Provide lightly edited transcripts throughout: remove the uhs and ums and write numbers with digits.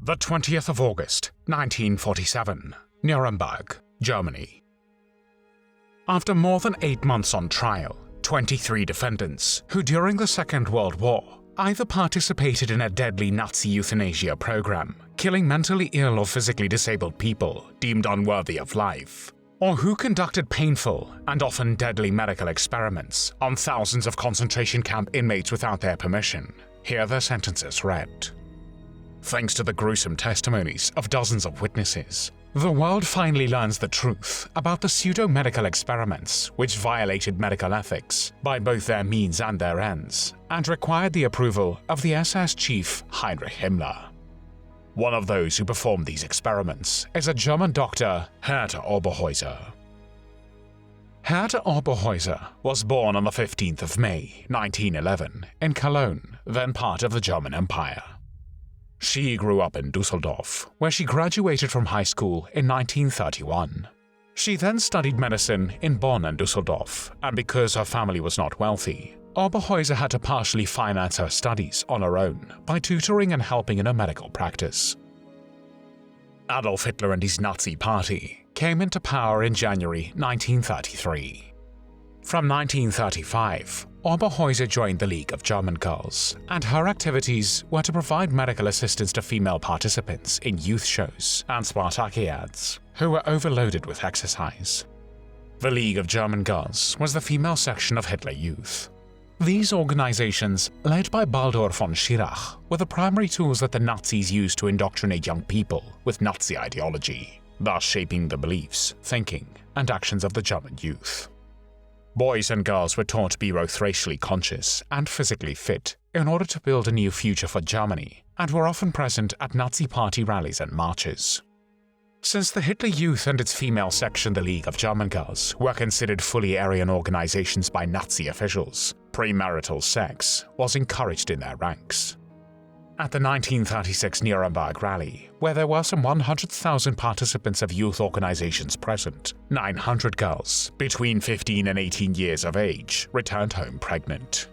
The 20th of August, 1947, Nuremberg, Germany. After more than 8 months on trial, 23 defendants, who during the Second World War either participated in a deadly Nazi euthanasia program, killing mentally ill or physically disabled people deemed unworthy of life, or who conducted painful and often deadly medical experiments on thousands of concentration camp inmates without their permission, hear their sentences read. Thanks to the gruesome testimonies of dozens of witnesses, the world finally learns the truth about the pseudo-medical experiments which violated medical ethics by both their means and their ends, and required the approval of the SS chief Heinrich Himmler. One of those who performed these experiments is a German doctor, Herta Oberheuser. Herta Oberheuser was born on the 15th of May, 1911, in Cologne, then part of the German Empire. She grew up in Düsseldorf, where she graduated from high school in 1931. She then studied medicine in Bonn and Düsseldorf, and because her family was not wealthy, Oberheuser had to partially finance her studies on her own by tutoring and helping in her medical practice. Adolf Hitler and his Nazi party came into power in January 1933. From 1935, Oberheuser joined the League of German Girls, and her activities were to provide medical assistance to female participants in youth shows and Spartakiads, who were overloaded with exercise. The League of German Girls was the female section of Hitler Youth. These organizations, led by Baldur von Schirach, were the primary tools that the Nazis used to indoctrinate young people with Nazi ideology, thus shaping the beliefs, thinking, and actions of the German youth. Boys and girls were taught to be both racially conscious and physically fit in order to build a new future for Germany, and were often present at Nazi party rallies and marches. Since the Hitler Youth and its female section, the League of German Girls, were considered fully Aryan organizations by Nazi officials, premarital sex was encouraged in their ranks. At the 1936 Nuremberg rally, where there were some 100,000 participants of youth organizations present, 900 girls between 15 and 18 years of age returned home pregnant.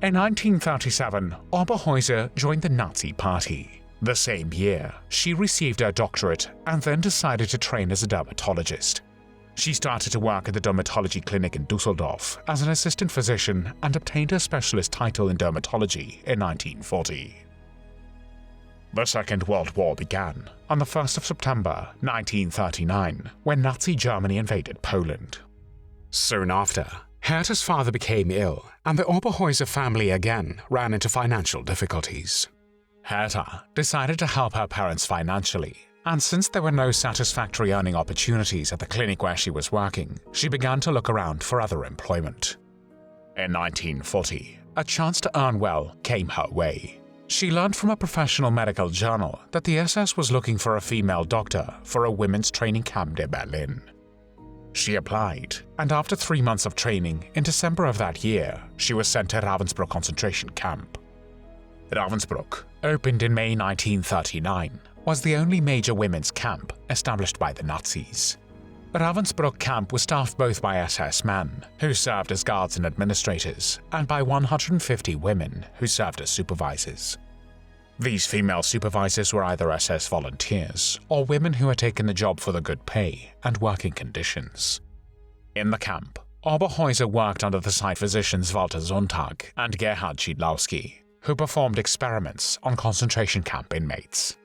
In 1937, Oberheuser joined the Nazi Party. The same year, she received her doctorate and then decided to train as a dermatologist. She started to work at the dermatology clinic in Düsseldorf as an assistant physician and obtained her specialist title in dermatology in 1940. The Second World War began on the 1st of September 1939 when Nazi Germany invaded Poland. Soon after, Herta's father became ill and the Oberheuser family again ran into financial difficulties. Herta decided to help her parents financially, and since there were no satisfactory earning opportunities at the clinic where she was working, she began to look around for other employment. In 1940, a chance to earn well came her way. She learned from a professional medical journal that the SS was looking for a female doctor for a women's training camp near Berlin. She applied, and after 3 months of training, in December of that year, she was sent to Ravensbrück concentration camp. Ravensbrück, opened in May 1939, was the only major women's camp established by the Nazis. Ravensbrück camp was staffed both by SS men, who served as guards and administrators, and by 150 women who served as supervisors. These female supervisors were either SS volunteers or women who had taken the job for the good pay and working conditions. In the camp, Oberheuser worked under the site physicians Walter Sonntag and Gerhard Schiedlowski, who performed experiments on concentration camp inmates.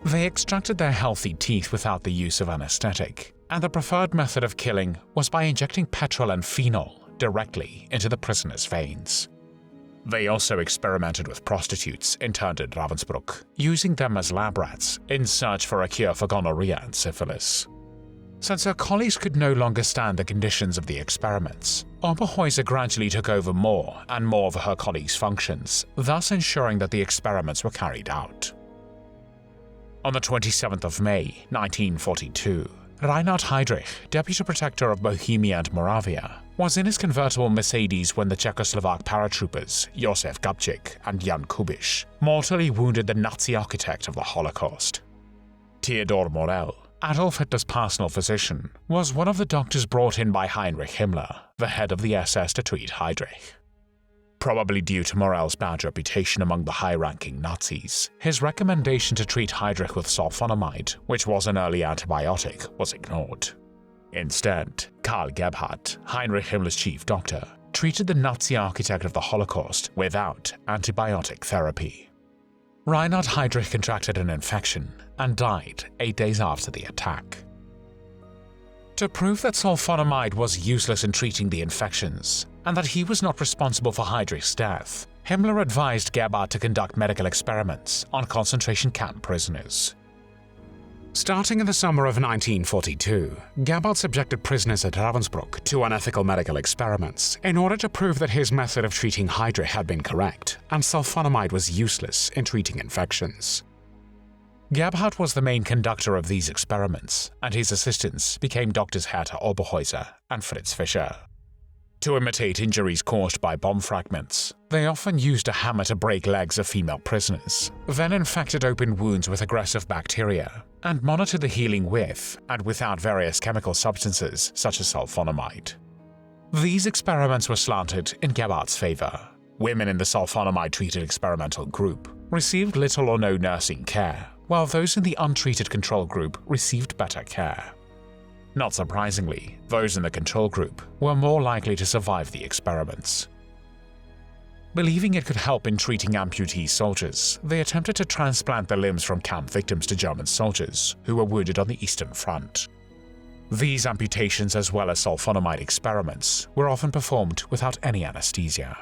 They extracted their healthy teeth without the use of anesthetic, and the preferred method of killing was by injecting petrol and phenol directly into the prisoners' veins. They also experimented with prostitutes interned in Ravensbrück, using them as lab rats in search for a cure for gonorrhea and syphilis. Since her colleagues could no longer stand the conditions of the experiments, Oberheuser gradually took over more and more of her colleagues' functions, thus ensuring that the experiments were carried out. On the 27th of May, 1942, Reinhard Heydrich, Deputy Protector of Bohemia and Moravia, was in his convertible Mercedes when the Czechoslovak paratroopers Josef Gabčík and Jan Kubiš mortally wounded the Nazi architect of the Holocaust. Theodor Morell, Adolf Hitler's personal physician, was one of the doctors brought in by Heinrich Himmler, the head of the SS, to treat Heydrich. Probably due to Morell's bad reputation among the high-ranking Nazis, his recommendation to treat Heydrich with sulfonamide, which was an early antibiotic, was ignored. Instead, Karl Gebhardt, Heinrich Himmler's chief doctor, treated the Nazi architect of the Holocaust without antibiotic therapy. Reinhard Heydrich contracted an infection and died 8 days after the attack. To prove that sulfonamide was useless in treating the infections, and that he was not responsible for Heydrich's death, Himmler advised Gebhardt to conduct medical experiments on concentration camp prisoners. Starting in the summer of 1942, Gebhardt subjected prisoners at Ravensbrück to unethical medical experiments in order to prove that his method of treating Heydrich had been correct and sulfonamide was useless in treating infections. Gebhardt was the main conductor of these experiments, and his assistants became doctors Herta Oberheuser and Fritz Fischer. To imitate injuries caused by bomb fragments, they often used a hammer to break legs of female prisoners, then infected open wounds with aggressive bacteria, and monitored the healing with and without various chemical substances such as sulfonamide. These experiments were slanted in Gebhardt's favor. Women in the sulfonamide-treated experimental group received little or no nursing care, while those in the untreated control group received better care. Not surprisingly, those in the control group were more likely to survive the experiments. Believing it could help in treating amputee soldiers, they attempted to transplant the limbs from camp victims to German soldiers who were wounded on the Eastern Front. These amputations, as well as sulfonamide experiments, were often performed without any anesthesia.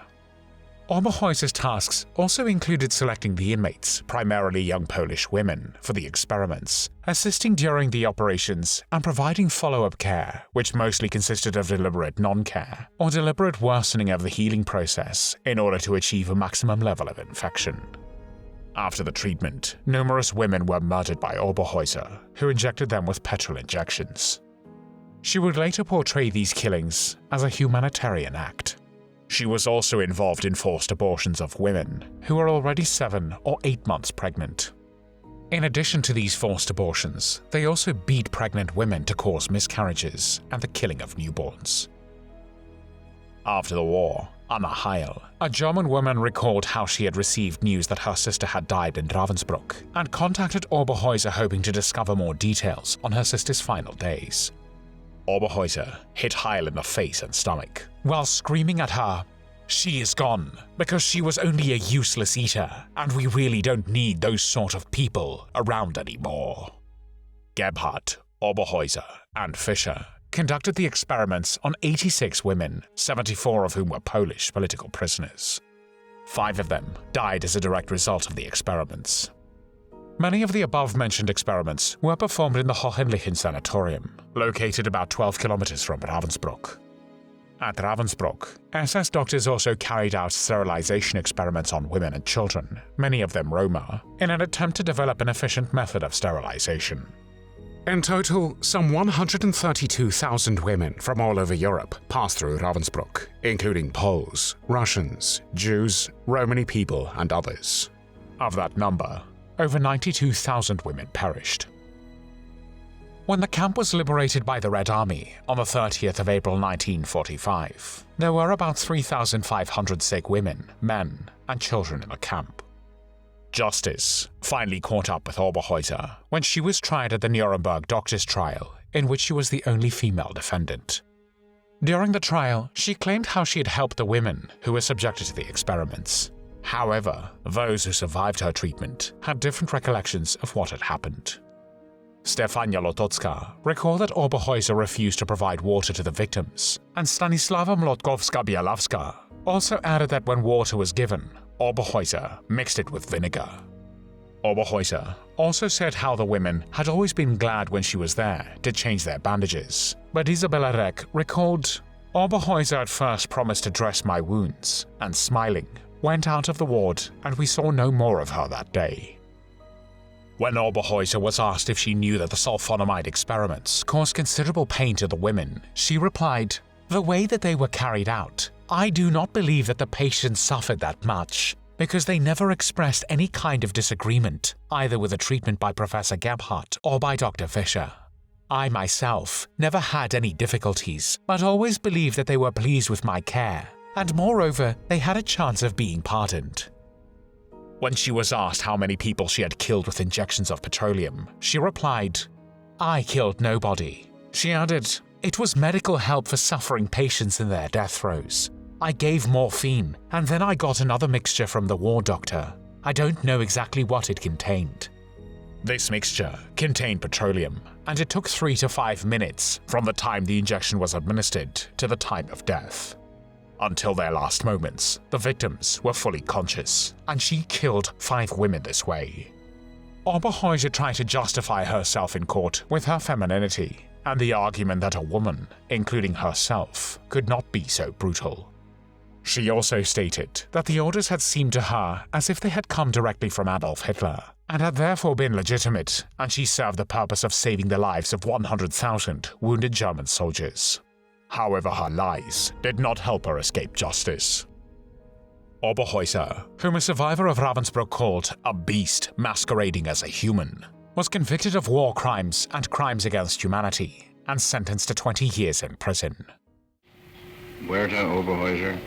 Oberheuser's tasks also included selecting the inmates, primarily young Polish women, for the experiments, assisting during the operations, and providing follow-up care, which mostly consisted of deliberate non-care or deliberate worsening of the healing process in order to achieve a maximum level of infection. After the treatment, numerous women were murdered by Oberheuser, who injected them with petrol injections. She would later portray these killings as a humanitarian act. She was also involved in forced abortions of women who were already 7 or 8 months pregnant. In addition to these forced abortions, they also beat pregnant women to cause miscarriages and the killing of newborns. After the war, Anna Heil, a German woman, recalled how she had received news that her sister had died in Ravensbrück and contacted Oberheuser hoping to discover more details on her sister's final days. Oberheuser hit Heil in the face and stomach, while screaming at her, "She is gone, because she was only a useless eater, and we really don't need those sort of people around anymore." Gebhardt, Oberheuser, and Fischer conducted the experiments on 86 women, 74 of whom were Polish political prisoners. 5 of them died as a direct result of the experiments. Many of the above-mentioned experiments were performed in the Hohenlichen Sanatorium, located about 12 kilometers from Ravensbrück. At Ravensbrück, SS doctors also carried out sterilization experiments on women and children, many of them Roma, in an attempt to develop an efficient method of sterilization. In total, some 132,000 women from all over Europe passed through Ravensbrück, including Poles, Russians, Jews, Romani people, and others. Of that number, over 92,000 women perished. When the camp was liberated by the Red Army on the 30th of April 1945, there were about 3,500 sick women, men, and children in the camp. Justice finally caught up with Oberheuser when she was tried at the Nuremberg doctors' trial, in which she was the only female defendant. During the trial, she claimed how she had helped the women who were subjected to the experiments. However, those who survived her treatment had different recollections of what had happened. Stefania Lotocka recalled that Oberheuser refused to provide water to the victims, and Stanislava Mlotkowska-Bielawska also added that when water was given, Oberheuser mixed it with vinegar. Oberheuser also said how the women had always been glad when she was there to change their bandages, but Isabella Reck recalled, "Oberheuser at first promised to dress my wounds, and smiling, went out of the ward, and we saw no more of her that day." When Oberheuser was asked if she knew that the sulfonamide experiments caused considerable pain to the women, she replied, "The way that they were carried out, I do not believe that the patients suffered that much, because they never expressed any kind of disagreement, either with the treatment by Professor Gebhardt or by Dr. Fischer. I myself never had any difficulties, but always believed that they were pleased with my care, and moreover, they had a chance of being pardoned. When she was asked how many people she had killed with injections of petroleum, she replied, "I killed nobody." She added, "It was medical help for suffering patients in their death throes. I gave morphine, and then I got another mixture from the war doctor. I don't know exactly what it contained." This mixture contained petroleum, and it took 3 to 5 minutes from the time the injection was administered to the time of death. Until their last moments, the victims were fully conscious, and she killed 5 women this way. Oberheuser tried to justify herself in court with her femininity and the argument that a woman, including herself, could not be so brutal. She also stated that the orders had seemed to her as if they had come directly from Adolf Hitler and had therefore been legitimate, and she served the purpose of saving the lives of 100,000 wounded German soldiers. However, her lies did not help her escape justice. Oberheuser, whom a survivor of Ravensbrück called a beast masquerading as a human, was convicted of war crimes and crimes against humanity and sentenced to 20 years in prison. Herta Oberheuser,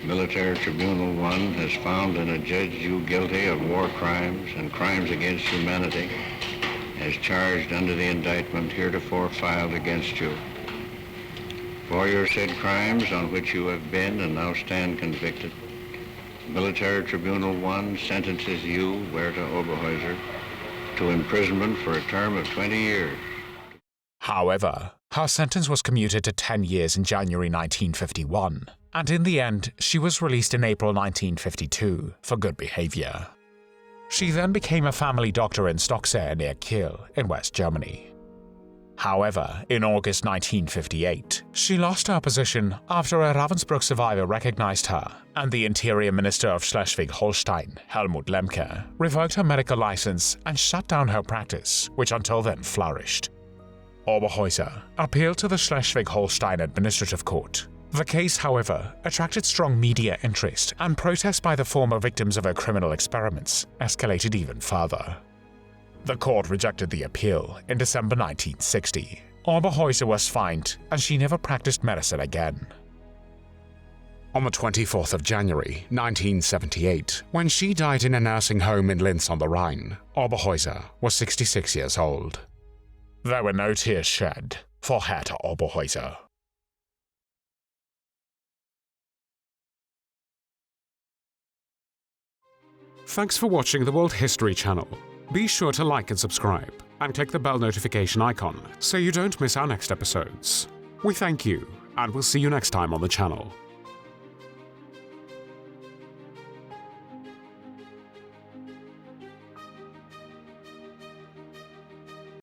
Military Tribunal 1 has found and adjudged you guilty of war crimes and crimes against humanity as charged under the indictment heretofore filed against you. For your said crimes on which you have been and now stand convicted, Military Tribunal 1 sentences you, Herta Oberheuser, to imprisonment for a term of 20 years. However, her sentence was commuted to 10 years in January 1951, and in the end, she was released in April 1952 for good behavior. She then became a family doctor in Stockseer near Kiel in West Germany. However, in August 1958, she lost her position after a Ravensbrück survivor recognized her, and the Interior Minister of Schleswig-Holstein, Helmut Lemke, revoked her medical license and shut down her practice, which until then flourished. Oberheuser appealed to the Schleswig-Holstein Administrative Court. The case, however, attracted strong media interest, and protests by the former victims of her criminal experiments escalated even further. The court rejected the appeal in December 1960. Oberheuser was fined, and she never practiced medicine again. On the 24th of January 1978, when she died in a nursing home in Linz on the Rhine, Oberheuser was 66 years old. There were no tears shed for Herta Oberheuser. Thanks for watching the World History Channel. Be sure to like and subscribe, and click the bell notification icon so you don't miss our next episodes. We thank you, and we'll see you next time on the channel.